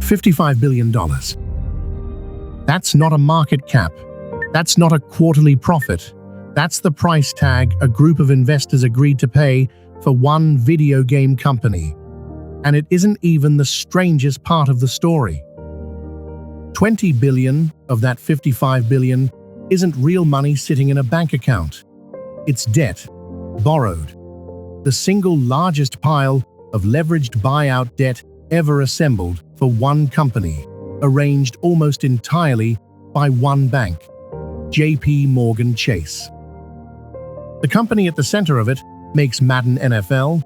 $55 billion. That's not a market cap. That's not a quarterly profit. That's the price tag a group of investors agreed to pay for one video game company. And it isn't even the strangest part of the story. 20 billion of that 55 billion isn't real money sitting in a bank account. It's debt, borrowed. The single largest pile of leveraged buyout debt ever assembled for one company, arranged almost entirely by one bank, JP Morgan Chase. The company at the center of it makes Madden NFL,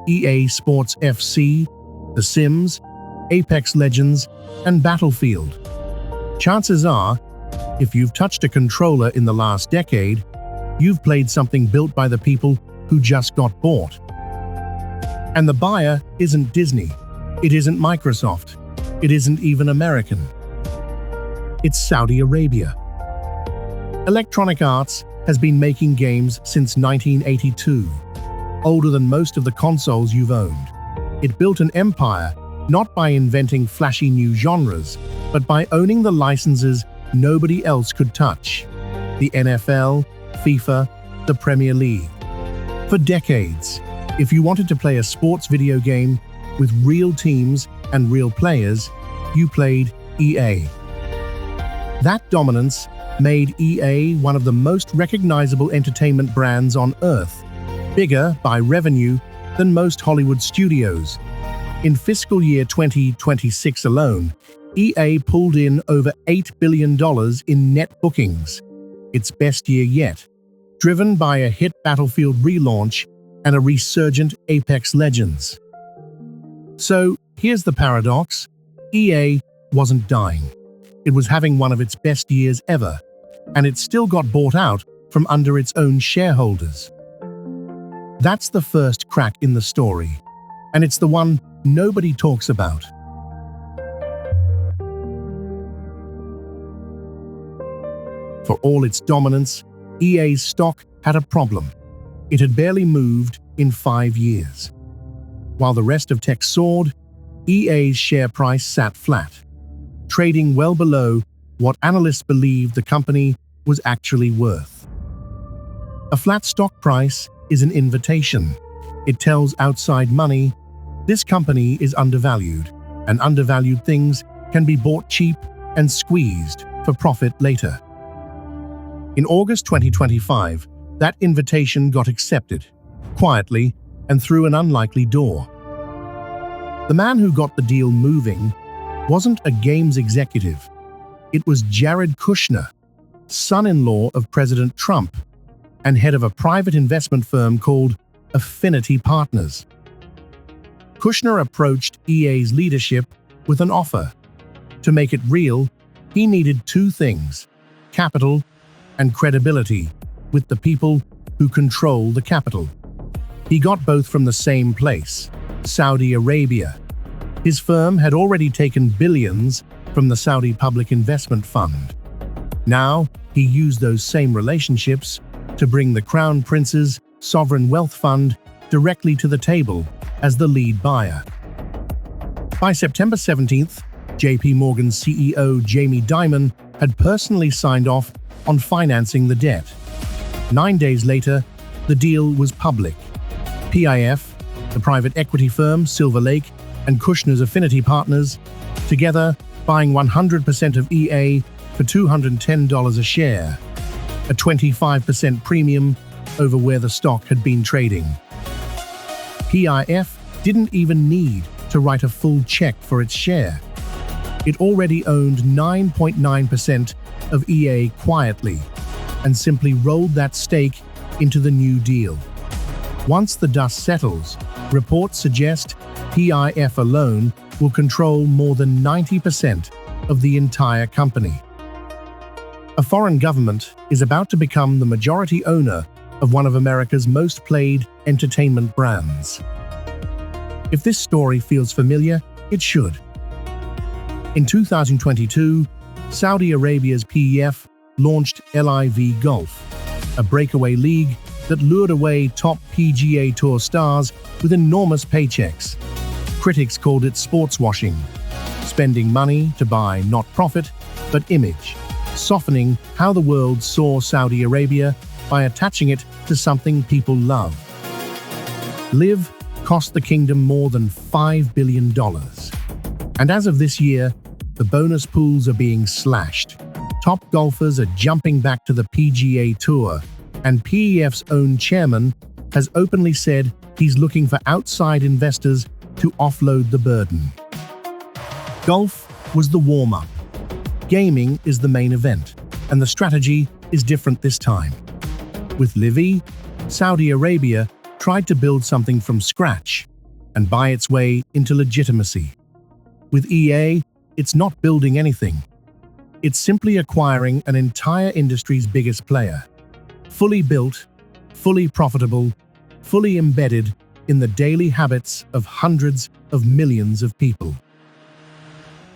EA Sports FC, The Sims, Apex Legends, and Battlefield. Chances are, if you've touched a controller in the last decade, you've played something built by the people who just got bought. And the buyer isn't Disney, it isn't Microsoft, it isn't even American. It's Saudi Arabia. Electronic Arts has been making games since 1982, older than most of the consoles you've owned. It built an empire, not by inventing flashy new genres, but by owning the licenses nobody else could touch. The NFL, FIFA, the Premier League. For decades, if you wanted to play a sports video game with real teams and real players, you played EA. That dominance made EA one of the most recognizable entertainment brands on Earth, bigger by revenue than most Hollywood studios. In fiscal year 2026 alone, EA pulled in over $8 billion in net bookings, its best year yet, driven by a hit Battlefield relaunch and a resurgent Apex Legends. So, here's the paradox. EA wasn't dying. It was having one of its best years ever, and it still got bought out from under its own shareholders. That's the first crack in the story, and it's the one nobody talks about. For all its dominance, EA's stock had a problem. It had barely moved in 5 years. While the rest of tech soared, EA's share price sat flat, trading well below what analysts believed the company was actually worth. A flat stock price is an invitation. It tells outside money, this company is undervalued, and undervalued things can be bought cheap and squeezed for profit later. In August 2025, that invitation got accepted, quietly and through an unlikely door. The man who got the deal moving wasn't a games executive. It was Jared Kushner, son-in-law of President Trump and head of a private investment firm called Affinity Partners. Kushner approached EA's leadership with an offer. To make it real, he needed two things: capital and credibility with the people who control the capital. He got both from the same place, Saudi Arabia. His firm had already taken billions from the Saudi Public Investment Fund. Now, he used those same relationships to bring the Crown Prince's sovereign wealth fund directly to the table as the lead buyer. By September 17th, JP Morgan's CEO Jamie Dimon had personally signed off on financing the debt. 9 days later, the deal was public. PIF, the private equity firm Silver Lake, and Kushner's Affinity Partners, together buying 100% of EA for $210 a share, a 25% premium over where the stock had been trading. PIF didn't even need to write a full check for its share. It already owned 9.9% of EA quietly, and simply rolled that stake into the new deal. Once the dust settles, reports suggest PIF alone will control more than 90% of the entire company. A foreign government is about to become the majority owner of one of America's most played entertainment brands. If this story feels familiar, it should. In 2022, Saudi Arabia's PIF launched LIV Golf, a breakaway league that lured away top PGA Tour stars with enormous paychecks. Critics called it sports washing, spending money to buy not profit, but image, softening how the world saw Saudi Arabia by attaching it to something people love. Live cost the kingdom more than $5 billion. And as of this year, the bonus pools are being slashed. Top golfers are jumping back to the PGA Tour, and PEF's own chairman has openly said he's looking for outside investors to offload the burden. Golf was the warm-up. Gaming is the main event, and the strategy is different this time. With Livy, Saudi Arabia tried to build something from scratch and buy its way into legitimacy. With EA, it's not building anything. It's simply acquiring an entire industry's biggest player. Fully built, fully profitable, fully embedded in the daily habits of hundreds of millions of people.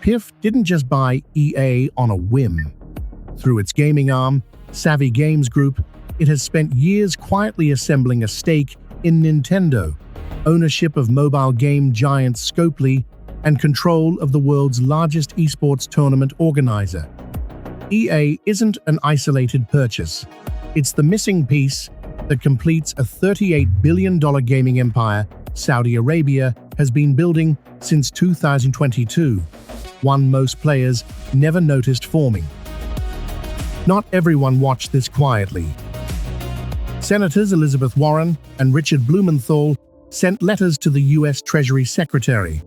PIF didn't just buy EA on a whim. Through its gaming arm, Savvy Games Group, it has spent years quietly assembling a stake in Nintendo, ownership of mobile game giant Scopely, and control of the world's largest esports tournament organizer. EA isn't an isolated purchase. It's the missing piece that completes a $38 billion gaming empire Saudi Arabia has been building since 2022, one most players never noticed forming. Not everyone watched this quietly. Senators Elizabeth Warren and Richard Blumenthal sent letters to the U.S. Treasury Secretary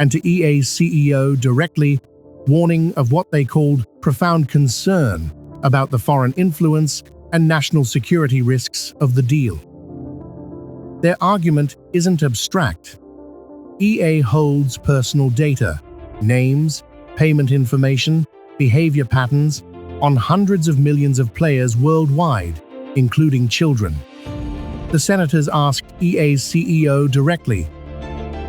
and to EA's CEO directly, warning of what they called profound concern about the foreign influence and national security risks of the deal. Their argument isn't abstract. EA holds personal data, names, payment information, behavior patterns on hundreds of millions of players worldwide, including children. The senators asked EA's CEO directly,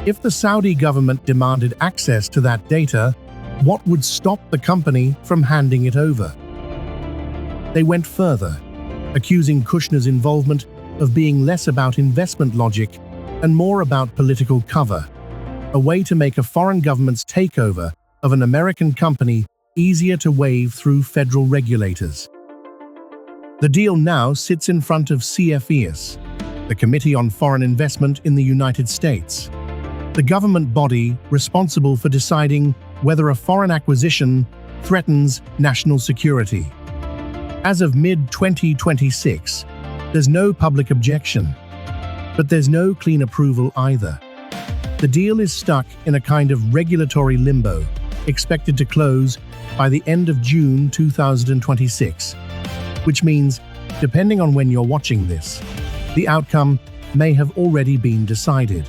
if the Saudi government demanded access to that data, what would stop the company from handing it over? They went further, accusing Kushner's involvement of being less about investment logic and more about political cover, a way to make a foreign government's takeover of an American company easier to wave through federal regulators. The deal now sits in front of CFIUS, the Committee on Foreign Investment in the United States, the government body responsible for deciding whether a foreign acquisition threatens national security. As of mid-2026, there's no public objection, but there's no clean approval either. The deal is stuck in a kind of regulatory limbo, expected to close by the end of June 2026, which means, depending on when you're watching this, the outcome may have already been decided.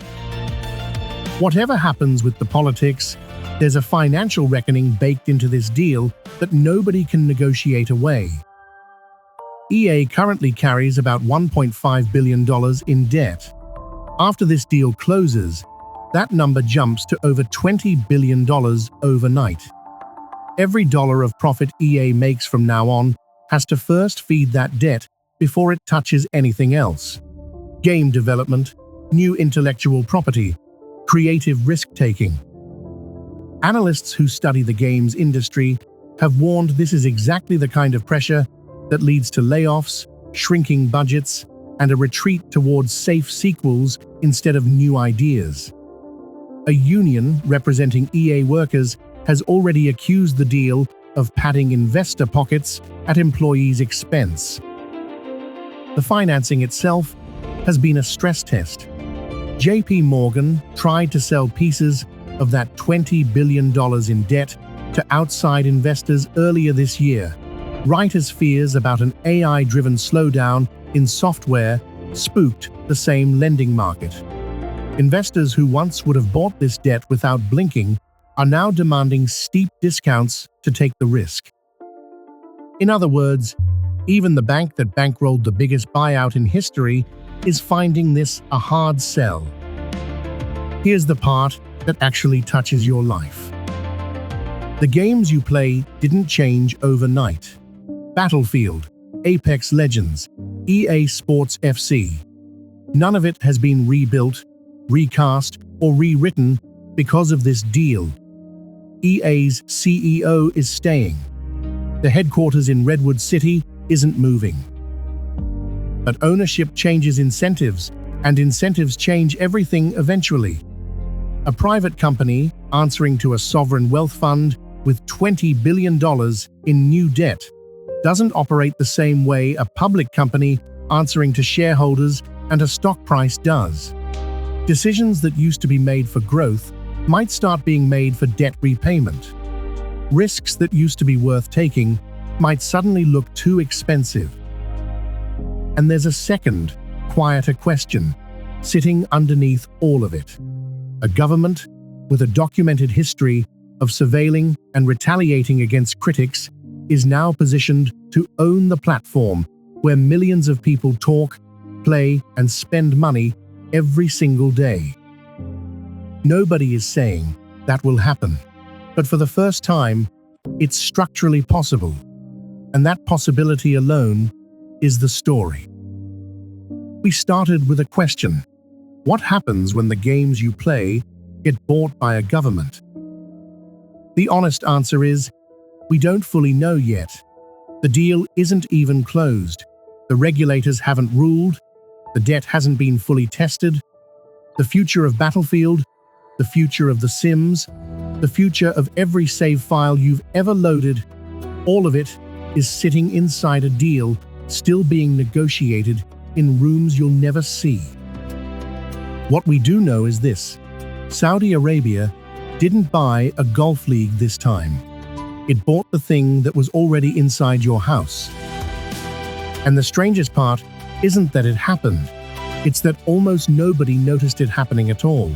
Whatever happens with the politics, there's a financial reckoning baked into this deal that nobody can negotiate away. EA currently carries about $1.5 billion in debt. After this deal closes, that number jumps to over $20 billion overnight. Every dollar of profit EA makes from now on has to first feed that debt before it touches anything else. Game development, new intellectual property, creative risk-taking. Analysts who study the games industry have warned this is exactly the kind of pressure that leads to layoffs, shrinking budgets, and a retreat towards safe sequels instead of new ideas. A union representing EA workers has already accused the deal of padding investor pockets at employees' expense. The financing itself has been a stress test. JP Morgan tried to sell pieces of that $20 billion in debt to outside investors earlier this year, right as fears about an AI-driven slowdown in software spooked the same lending market. Investors who once would have bought this debt without blinking are now demanding steep discounts to take the risk. In other words, even the bank that bankrolled the biggest buyout in history is finding this a hard sell. Here's the part that actually touches your life. The games you play didn't change overnight. Battlefield, Apex Legends, EA Sports FC. None of it has been rebuilt, recast, or rewritten because of this deal. EA's CEO is staying. The headquarters in Redwood City isn't moving. But ownership changes incentives, and incentives change everything eventually. A private company answering to a sovereign wealth fund with $20 billion in new debt doesn't operate the same way a public company answering to shareholders and a stock price does. Decisions that used to be made for growth might start being made for debt repayment. Risks that used to be worth taking might suddenly look too expensive. And there's a second, quieter question sitting underneath all of it. A government with a documented history of surveilling and retaliating against critics is now positioned to own the platform where millions of people talk, play, and spend money every single day. Nobody is saying that will happen, but for the first time, it's structurally possible. And that possibility alone is the story. We started with a question. What happens when the games you play get bought by a government? The honest answer is, we don't fully know yet. The deal isn't even closed. The regulators haven't ruled. The debt hasn't been fully tested. The future of Battlefield, the future of The Sims, the future of every save file you've ever loaded, all of it is sitting inside a deal still being negotiated in rooms you'll never see. What we do know is this: Saudi Arabia didn't buy a golf league this time. It bought the thing that was already inside your house. And the strangest part isn't that it happened, it's that almost nobody noticed it happening at all.